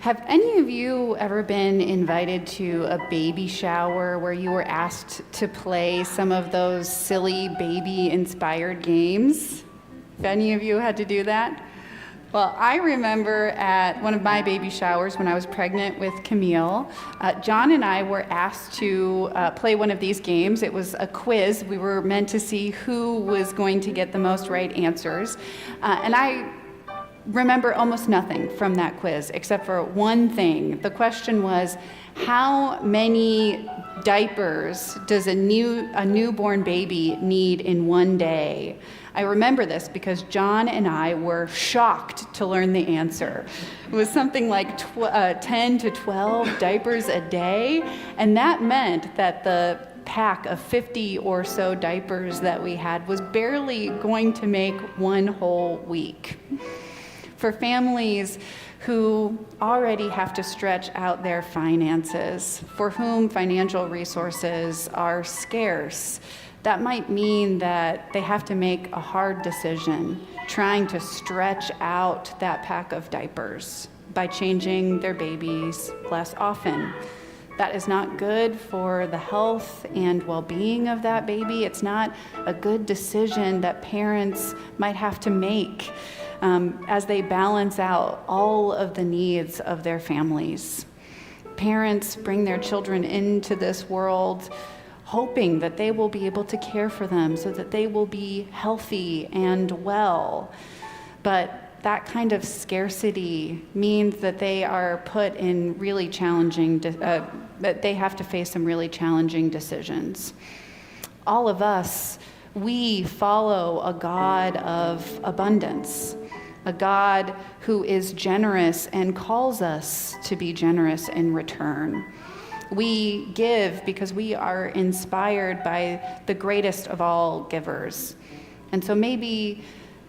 Have any of you ever been invited to a baby shower where you were asked to play some of those silly baby-inspired games? Have any of you had to do that? Well, I remember at one of my baby showers when I was pregnant with Camille, John and I were asked to play one of these games. It was a quiz. We were meant to see who was going to get the most right answers. And I remember almost nothing from that quiz except for one thing. The question was, how many diapers does a newborn baby need in one day? I remember this because John and I were shocked to learn the answer. It was something like 10 to 12 diapers a day, and that meant that the pack of 50 or so diapers that we had was barely going to make one whole week. For families who already have to stretch out their finances, for whom financial resources are scarce, that might mean that they have to make a hard decision, trying to stretch out that pack of diapers by changing their babies less often. That is not good for the health and well-being of that baby. It's not a good decision that parents might have to make as they balance out all of the needs of their families. Parents bring their children into this world hoping that they will be able to care for them so that they will be healthy and well. But that kind of scarcity means that they are put in really challenging, that they have to face some really challenging decisions. All of us, we follow a God of abundance, a God who is generous and calls us to be generous in return. We give because we are inspired by the greatest of all givers. And so maybe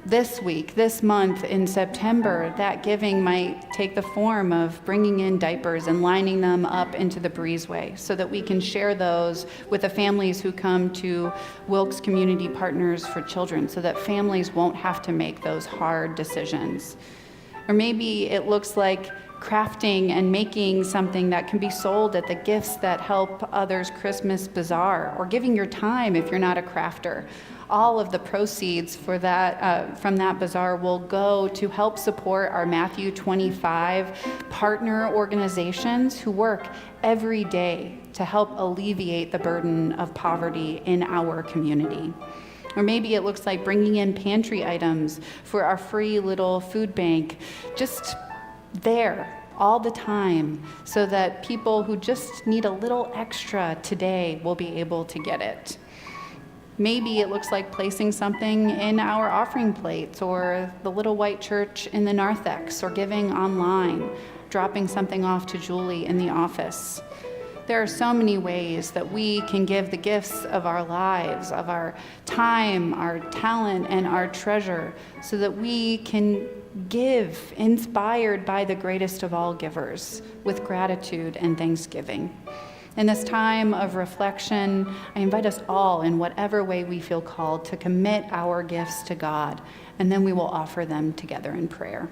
this week, this month in September, that giving might take the form of bringing in diapers and lining them up into the breezeway so that we can share those with the families who come to Wilkes Community Partners for Children so that families won't have to make those hard decisions. Or maybe it looks like crafting and making something that can be sold at the Gifts That Help Others Christmas Bazaar, or giving your time if you're not a crafter. All of the proceeds for that from that bazaar will go to help support our Matthew 25 partner organizations who work every day to help alleviate the burden of poverty in our community. Or maybe it looks like bringing in pantry items for our free little food bank, just there all the time, so that people who just need a little extra today will be able to get it. Maybe it looks like placing something in our offering plates or the little white church in the narthex, or giving online, dropping something off to Julie in the office. There are so many ways that we can give the gifts of our lives, of our time, our talent, and our treasure, so that we can give inspired by the greatest of all givers with gratitude and thanksgiving. In this time of reflection, I invite us all, in whatever way we feel called, to commit our gifts to God, and then we will offer them together in prayer.